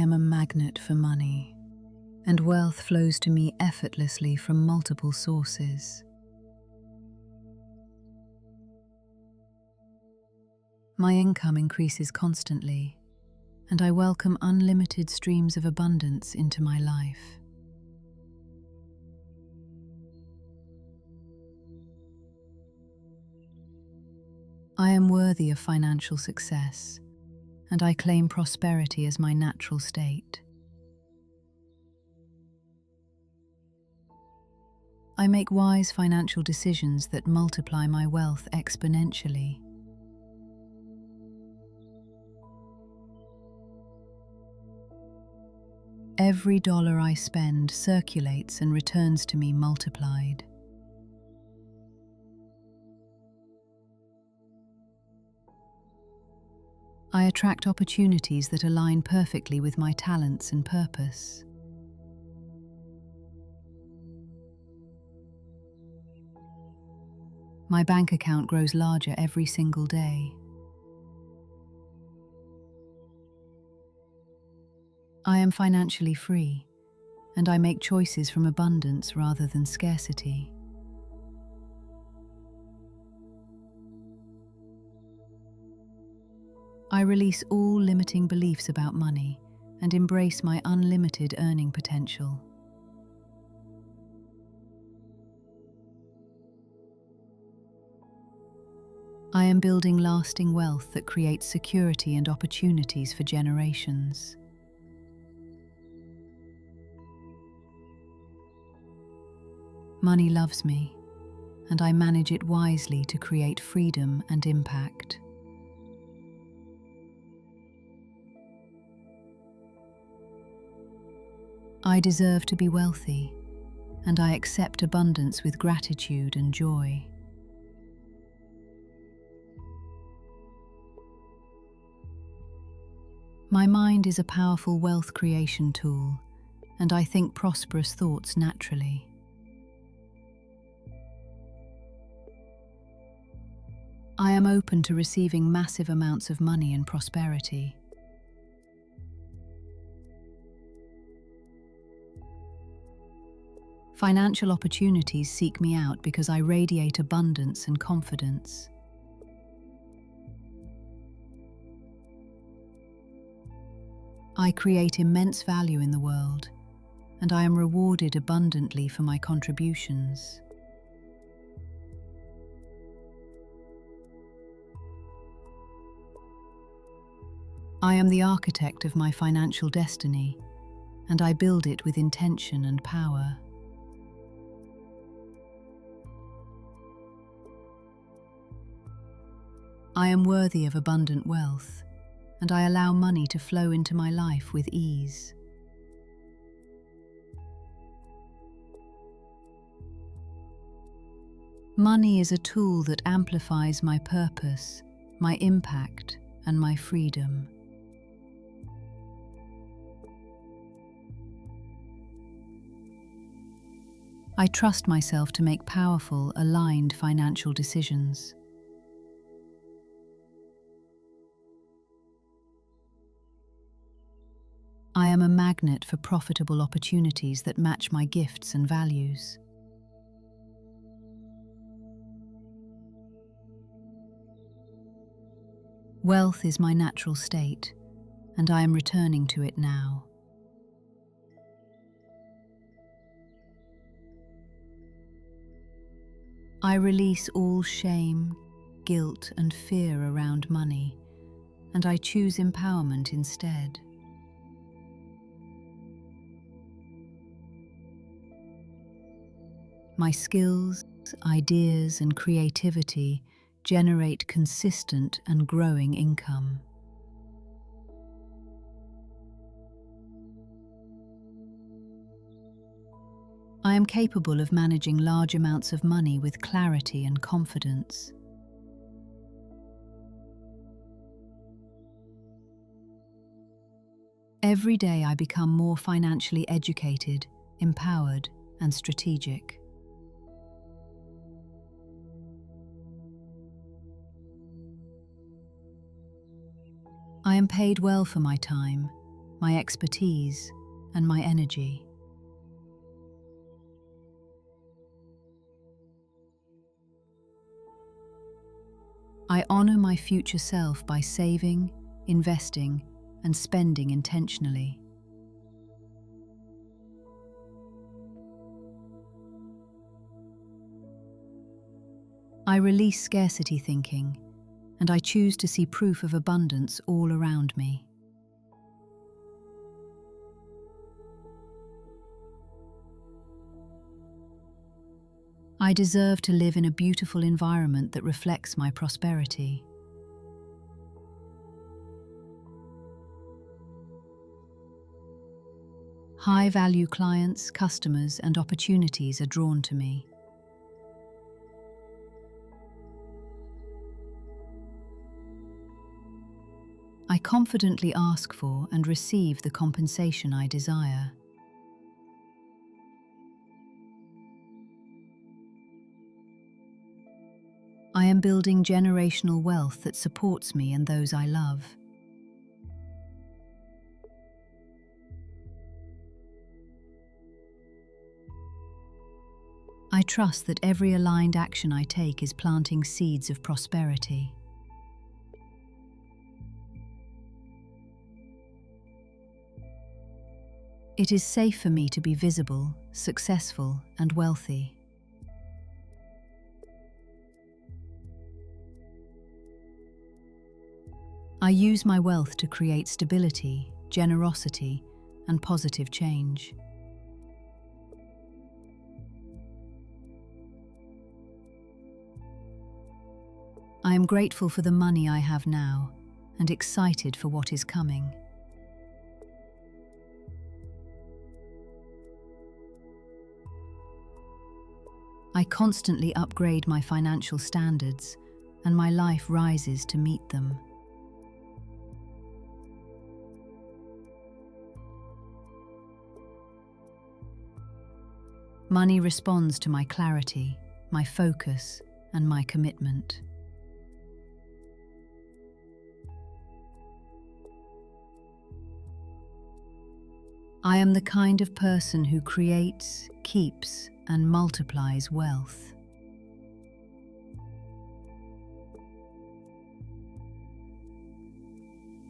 am a magnet for money, and wealth flows to me effortlessly from multiple sources. My income increases constantly, and I welcome unlimited streams of abundance into my life. I am worthy of financial success, and I claim prosperity as my natural state. I make wise financial decisions that multiply my wealth exponentially. Every dollar I spend circulates and returns to me multiplied. I attract opportunities that align perfectly with my talents and purpose. My bank account grows larger every single day. I am financially free, and I make choices from abundance rather than scarcity. I release all limiting beliefs about money and embrace my unlimited earning potential. I am building lasting wealth that creates security and opportunities for generations. Money loves me, and I manage it wisely to create freedom and impact. I deserve to be wealthy, and I accept abundance with gratitude and joy. My mind is a powerful wealth creation tool, and I think prosperous thoughts naturally. I am open to receiving massive amounts of money and prosperity. Financial opportunities seek me out because I radiate abundance and confidence. I create immense value in the world, and I am rewarded abundantly for my contributions. I am the architect of my financial destiny, and I build it with intention and power. I am worthy of abundant wealth, and I allow money to flow into my life with ease. Money is a tool that amplifies my purpose, my impact, and my freedom. I trust myself to make powerful, aligned financial decisions. I am a magnet for profitable opportunities that match my gifts and values. Wealth is my natural state, and I am returning to it now. I release all shame, guilt, and fear around money, and I choose empowerment instead. My skills, ideas, and creativity generate consistent and growing income. I am capable of managing large amounts of money with clarity and confidence. Every day I become more financially educated, empowered, and strategic. I am paid well for my time, my expertise, and my energy. I honor my future self by saving, investing, and spending intentionally. I release scarcity thinking, and I choose to see proof of abundance all around me. I deserve to live in a beautiful environment that reflects my prosperity. High-value clients, customers, and opportunities are drawn to me. I confidently ask for and receive the compensation I desire. I am building generational wealth that supports me and those I love. I trust that every aligned action I take is planting seeds of prosperity. It is safe for me to be visible, successful, and wealthy. I use my wealth to create stability, generosity, and positive change. I am grateful for the money I have now and excited for what is coming. I constantly upgrade my financial standards, and my life rises to meet them. Money responds to my clarity, my focus, and my commitment. I am the kind of person who creates, keeps, and multiplies wealth.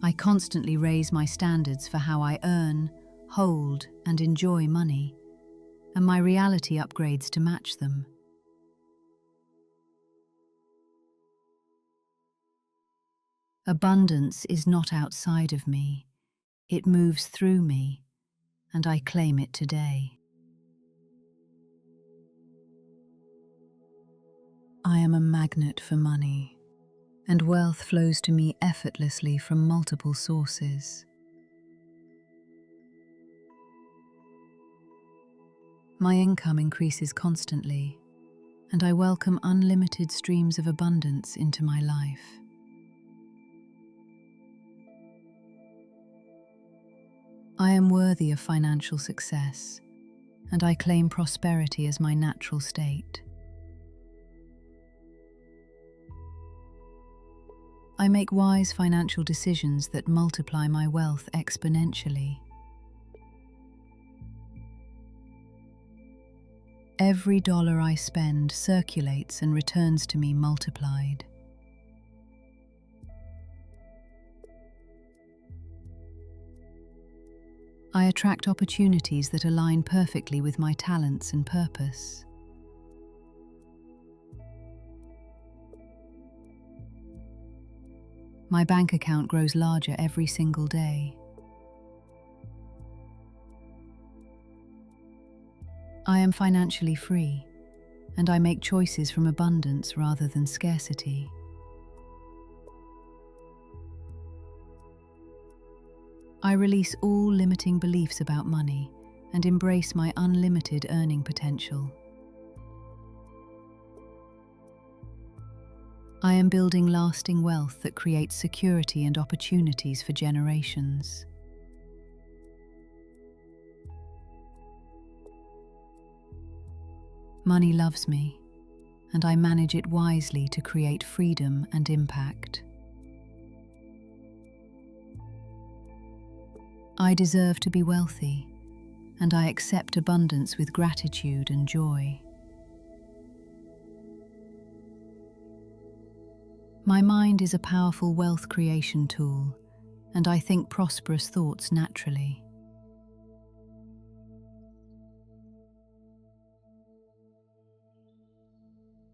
I constantly raise my standards for how I earn, hold, and enjoy money, and my reality upgrades to match them. Abundance is not outside of me, it moves through me, and I claim it today. I am a magnet for money, and wealth flows to me effortlessly from multiple sources. My income increases constantly, and I welcome unlimited streams of abundance into my life. I am worthy of financial success, and I claim prosperity as my natural state. I make wise financial decisions that multiply my wealth exponentially. Every dollar I spend circulates and returns to me multiplied. I attract opportunities that align perfectly with my talents and purpose. My bank account grows larger every single day. I am financially free, and I make choices from abundance rather than scarcity. I release all limiting beliefs about money and embrace my unlimited earning potential. I am building lasting wealth that creates security and opportunities for generations. Money loves me, and I manage it wisely to create freedom and impact. I deserve to be wealthy, and I accept abundance with gratitude and joy. My mind is a powerful wealth creation tool, and I think prosperous thoughts naturally.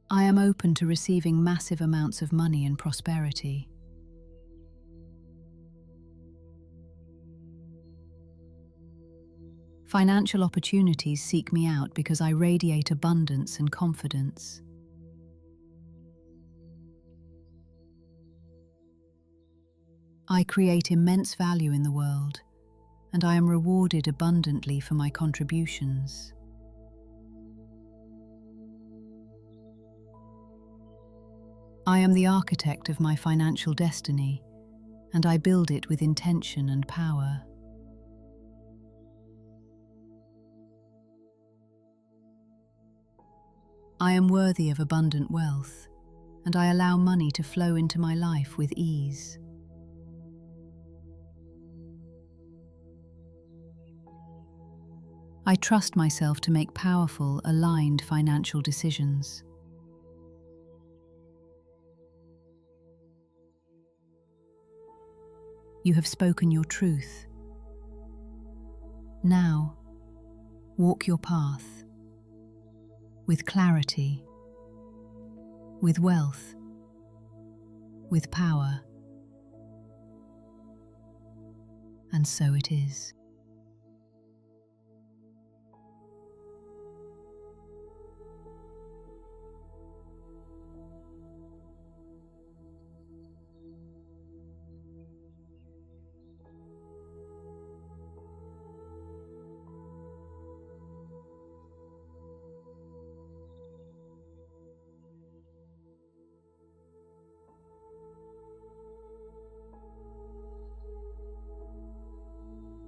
I am open to receiving massive amounts of money and prosperity. Financial opportunities seek me out because I radiate abundance and confidence. I create immense value in the world, and I am rewarded abundantly for my contributions. I am the architect of my financial destiny, and I build it with intention and power. I am worthy of abundant wealth, and I allow money to flow into my life with ease. I trust myself to make powerful, aligned financial decisions. You have spoken your truth. Now, walk your path with clarity, with wealth, with power. And so it is.